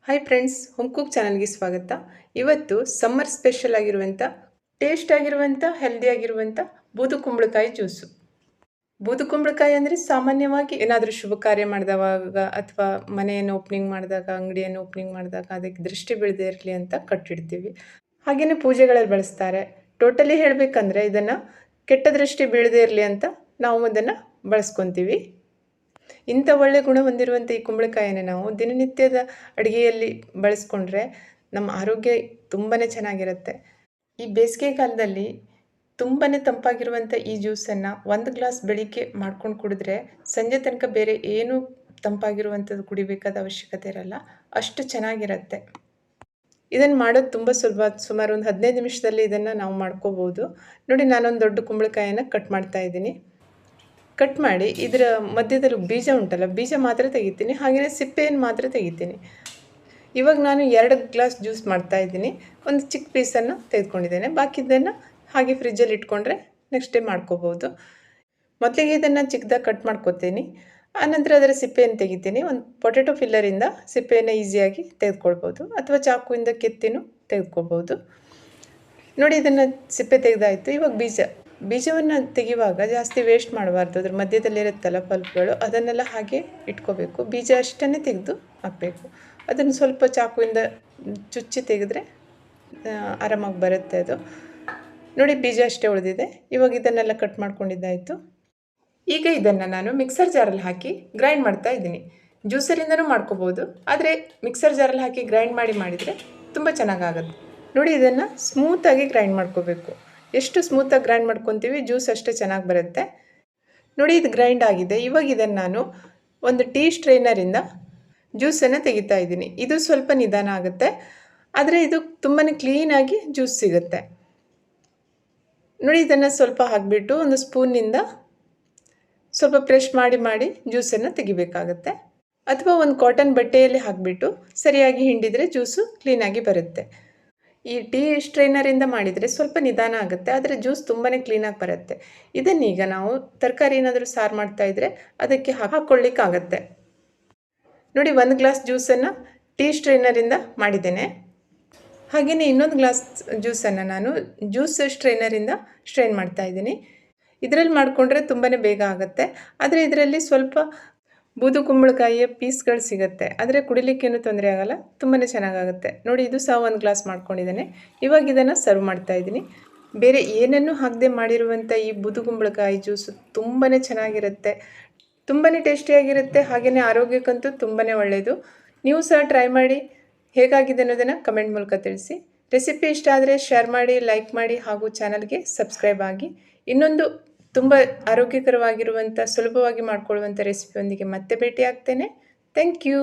Hi friends, home cook ಚಾನಲ್ಗೆ ಸ್ವಾಗತ. ಇವತ್ತು ಸಮ್ಮರ್ ಸ್ಪೆಷಲ್ ಆಗಿರುವಂಥ ಟೇಸ್ಟ್ ಆಗಿರುವಂಥ ಹೆಲ್ದಿ ಆಗಿರುವಂಥ ಬೂದುಕುಂಬಳಕಾಯಿ ಜ್ಯೂಸು. ಬೂದುಕುಂಬಳಕಾಯಿ ಅಂದರೆ ಸಾಮಾನ್ಯವಾಗಿ ಏನಾದರೂ ಶುಭ ಕಾರ್ಯ ಮಾಡಿದವಾಗ ಅಥವಾ ಮನೆಯನ್ನು ಓಪನಿಂಗ್ ಮಾಡಿದಾಗ, ಅಂಗಡಿಯನ್ನು ಓಪನಿಂಗ್ ಮಾಡಿದಾಗ ಅದಕ್ಕೆ ದೃಷ್ಟಿ ಬೀಳದೇ ಇರಲಿ ಅಂತ ಕಟ್ಟಿಡ್ತೀವಿ. ಹಾಗೆಯೇ ಪೂಜೆಗಳಲ್ಲಿ ಬಳಸ್ತಾರೆ. ಟೋಟಲಿ ಹೇಳಬೇಕಂದ್ರೆ ಇದನ್ನು ಕೆಟ್ಟ ದೃಷ್ಟಿ ಬೀಳದೇ ಇರಲಿ ಅಂತ ನಾವು ಅದನ್ನು ಬಳಸ್ಕೊತೀವಿ. ಇಂಥ ಒಳ್ಳೆಯ ಗುಣ ಹೊಂದಿರುವಂಥ ಈ ಕುಂಬಳಕಾಯಿನ ನಾವು ದಿನನಿತ್ಯದ ಅಡುಗೆಯಲ್ಲಿ ಬಳಸ್ಕೊಂಡ್ರೆ ನಮ್ಮ ಆರೋಗ್ಯ ತುಂಬಾ ಚೆನ್ನಾಗಿರುತ್ತೆ. ಈ ಬೇಸಿಗೆ ಕಾಲದಲ್ಲಿ ತುಂಬಾ ತಂಪಾಗಿರುವಂಥ ಈ ಜ್ಯೂಸನ್ನು 1 ಗ್ಲಾಸ್ ಬೆಳಿಗ್ಗೆ ಮಾಡ್ಕೊಂಡು ಕುಡಿದ್ರೆ ಸಂಜೆ ತನಕ ಬೇರೆ ಏನೂ ತಂಪಾಗಿರುವಂಥದ್ದು ಕುಡಿಬೇಕಾದ ಅವಶ್ಯಕತೆ ಇರಲ್ಲ, ಅಷ್ಟು ಚೆನ್ನಾಗಿರುತ್ತೆ. ಇದನ್ನು ಮಾಡೋದು ತುಂಬ ಸುಲಭ. ಸುಮಾರು ಒಂದು 15 ನಿಮಿಷದಲ್ಲಿ ಇದನ್ನು ನಾವು ಮಾಡ್ಕೋಬೋದು. ನೋಡಿ, ನಾನೊಂದು ದೊಡ್ಡ ಕುಂಬಳಕಾಯಿನ ಕಟ್ ಮಾಡ್ತಾ ಇದ್ದೀನಿ. ಕಟ್ ಮಾಡಿ ಇದರ ಮಧ್ಯದಲ್ಲಿ ಬೀಜ ಉಂಟಲ್ಲ, ಬೀಜ ಮಾತ್ರ ತೆಗಿತೀನಿ, ಹಾಗೆಯೇ ಸಿಪ್ಪೆಯನ್ನು ಮಾತ್ರ ತೆಗಿತೀನಿ. ಇವಾಗ ನಾನು 2 ಗ್ಲಾಸ್ ಜ್ಯೂಸ್ ಮಾಡ್ತಾ ಇದ್ದೀನಿ. ಒಂದು ಚಿಕ್ಕ ಪೀಸನ್ನು ತೆಗೆದುಕೊಂಡಿದ್ದೇನೆ. ಬಾಕಿದ್ದನ್ನು ಹಾಗೆ ಫ್ರಿಜ್ಜಲ್ಲಿ ಇಟ್ಕೊಂಡ್ರೆ ನೆಕ್ಸ್ಟ್ ಡೇ ಮಾಡ್ಕೋಬೋದು. ಮೊದಲಿಗೆ ಇದನ್ನು ಚಿಕ್ಕದಾಗಿ ಕಟ್ ಮಾಡ್ಕೊತೀನಿ. ಆನಂತರ ಅದರ ಸಿಪ್ಪೆಯನ್ನು ತೆಗಿತೀನಿ. ಒಂದು ಪೊಟೆಟೊ ಫಿಲ್ಲರಿಂದ ಸಿಪ್ಪೆಯನ್ನು ಈಸಿಯಾಗಿ ತೆಗೆದುಕೊಳ್ಬೋದು, ಅಥವಾ ಚಾಕುವಿಂದ ಕೆತ್ತಿನೂ ತೆಗೆದುಕೊಳ್ಬೋದು. ನೋಡಿ, ಇದನ್ನು ಸಿಪ್ಪೆ ತೆಗೆದಾಯಿತು. ಇವಾಗ ಬೀಜವನ್ನು ತೆಗೆಯುವಾಗ ಜಾಸ್ತಿ ವೇಸ್ಟ್ ಮಾಡಬಾರ್ದು. ಅದ್ರ ಮಧ್ಯದಲ್ಲಿರುತ್ತಲ್ಲ ಪಲ್ಪ್ಗಳು, ಅದನ್ನೆಲ್ಲ ಹಾಗೆ ಇಟ್ಕೋಬೇಕು. ಬೀಜ ಅಷ್ಟನ್ನೇ ತೆಗೆದು ಹಾಕಬೇಕು. ಅದನ್ನು ಸ್ವಲ್ಪ ಚಾಕುವಿಂದ ಚುಚ್ಚಿ ತೆಗೆದ್ರೆ ಆರಾಮಾಗಿ ಬರುತ್ತೆ ಅದು. ನೋಡಿ, ಬೀಜ ಅಷ್ಟೇ ಉಳಿದಿದೆ. ಇವಾಗ ಇದನ್ನೆಲ್ಲ ಕಟ್ ಮಾಡ್ಕೊಂಡಿದ್ದಾಯಿತು. ಈಗ ಇದನ್ನು ನಾನು ಮಿಕ್ಸರ್ ಜಾರಲ್ಲಿ ಹಾಕಿ ಗ್ರೈಂಡ್ ಮಾಡ್ತಾ ಇದ್ದೀನಿ. ಜ್ಯೂಸರಿಂದನೂ ಮಾಡ್ಕೋಬೋದು, ಆದರೆ ಮಿಕ್ಸರ್ ಜಾರಲ್ಲಿ ಹಾಕಿ ಗ್ರೈಂಡ್ ಮಾಡಿದರೆ ತುಂಬ ಚೆನ್ನಾಗಾಗುತ್ತೆ. ನೋಡಿ, ಇದನ್ನು ಸ್ಮೂತಾಗಿ ಗ್ರೈಂಡ್ ಮಾಡ್ಕೋಬೇಕು. ಎಷ್ಟು ಸ್ಮೂತಾಗಿ ಗ್ರೈಂಡ್ ಮಾಡ್ಕೊತೀವಿ ಜ್ಯೂಸ್ ಅಷ್ಟೇ ಚೆನ್ನಾಗಿ ಬರುತ್ತೆ. ನೋಡಿ, ಇದು ಗ್ರೈಂಡ್ ಆಗಿದೆ. ಇವಾಗ ಇದನ್ನು ನಾನು ಒಂದು ಟೀ ಸ್ಟ್ರೈನರಿಂದ ಜ್ಯೂಸನ್ನು ತೆಗಿತಾ ಇದ್ದೀನಿ. ಇದು ಸ್ವಲ್ಪ ನಿಧಾನ ಆಗುತ್ತೆ, ಆದರೆ ಇದು ತುಂಬಾ ಕ್ಲೀನಾಗಿ ಜ್ಯೂಸ್ ಸಿಗುತ್ತೆ. ನೋಡಿ, ಇದನ್ನು ಸ್ವಲ್ಪ ಹಾಕಿಬಿಟ್ಟು ಒಂದು ಸ್ಪೂನ್ನಿಂದ ಸ್ವಲ್ಪ ಪ್ರೆಶ್ ಮಾಡಿ ಜ್ಯೂಸನ್ನು ತೆಗಿಬೇಕಾಗತ್ತೆ. ಅಥವಾ ಒಂದು ಕಾಟನ್ ಬಟ್ಟೆಯಲ್ಲಿ ಹಾಕಿಬಿಟ್ಟು ಸರಿಯಾಗಿ ಹಿಂಡಿದರೆ ಜ್ಯೂಸು ಕ್ಲೀನಾಗಿ ಬರುತ್ತೆ. ಈ ಟೀ ಸ್ಟ್ರೈನರಿಂದ ಮಾಡಿದರೆ ಸ್ವಲ್ಪ ನಿಧಾನ ಆಗುತ್ತೆ, ಆದರೆ ಜ್ಯೂಸ್ ತುಂಬಾ ಕ್ಲೀನಾಗಿ ಬರುತ್ತೆ. ಇದನ್ನೀಗ ನಾವು ತರಕಾರಿ ಏನಾದರೂ ಸಾರು ಮಾಡ್ತಾಯಿದ್ರೆ ಅದಕ್ಕೆ ಹಾಕ್ಕೊಳ್ಳಿಕ್ಕಾಗತ್ತೆ. ನೋಡಿ, 1 ಗ್ಲಾಸ್ ಜ್ಯೂಸನ್ನು ಟೀ ಸ್ಟ್ರೈನರಿಂದ ಮಾಡಿದ್ದೇನೆ. ಹಾಗೆಯೇ ಇನ್ನೊಂದು ಗ್ಲಾಸ್ ಜ್ಯೂಸನ್ನು ನಾನು ಜ್ಯೂಸ್ ಸ್ಟ್ರೈನರಿಂದ ಸ್ಟ್ರೈನ್ ಮಾಡ್ತಾಯಿದ್ದೀನಿ. ಇದರಲ್ಲಿ ಮಾಡಿಕೊಂಡ್ರೆ ತುಂಬಾ ಬೇಗ ಆಗುತ್ತೆ, ಆದರೆ ಇದರಲ್ಲಿ ಸ್ವಲ್ಪ ಬೂದುಕುಂಬಳಕಾಯಿಯ ಪೀಸ್ಗಳು ಸಿಗುತ್ತೆ, ಆದರೆ ಕುಡಿಲಿಕ್ಕೇನು ತೊಂದರೆ ಆಗೋಲ್ಲ, ತುಂಬಾ ಚೆನ್ನಾಗಾಗುತ್ತೆ. ನೋಡಿ, ಇದು ಸಹ 1 ಗ್ಲಾಸ್ ಮಾಡ್ಕೊಂಡಿದ್ದೇನೆ. ಇವಾಗ ಇದನ್ನು ಸರ್ವ್ ಮಾಡ್ತಾಯಿದ್ದೀನಿ. ಬೇರೆ ಏನನ್ನೂ ಹಾಕದೆ ಮಾಡಿರುವಂಥ ಈ ಬೂದುಕುಂಬಳಕಾಯಿ ಜ್ಯೂಸು ತುಂಬಾ ಚೆನ್ನಾಗಿರುತ್ತೆ, ತುಂಬಾ ಟೇಸ್ಟಿಯಾಗಿರುತ್ತೆ, ಹಾಗೆಯೇ ಆರೋಗ್ಯಕ್ಕಂತೂ ತುಂಬಾ ಒಳ್ಳೆಯದು. ನೀವು ಸಹ ಟ್ರೈ ಮಾಡಿ ಹೇಗಾಗಿದೆ ಅನ್ನೋದನ್ನು ಕಮೆಂಟ್ ಮೂಲಕ ತಿಳಿಸಿ. ರೆಸಿಪಿ ಇಷ್ಟ ಆದರೆ ಶೇರ್ ಮಾಡಿ, ಲೈಕ್ ಮಾಡಿ, ಹಾಗೂ ಚಾನಲ್ಗೆ ಸಬ್ಸ್ಕ್ರೈಬ್ ಆಗಿ. ಇನ್ನೊಂದು ತುಂಬ ಆರೋಗ್ಯಕರವಾಗಿರುವಂಥ ಸುಲಭವಾಗಿ ಮಾಡಿಕೊಳ್ಳುವಂಥ ರೆಸಿಪಿಯೊಂದಿಗೆ ಮತ್ತೆ ಭೇಟಿ ಆಗ್ತೇನೆ. Thank you.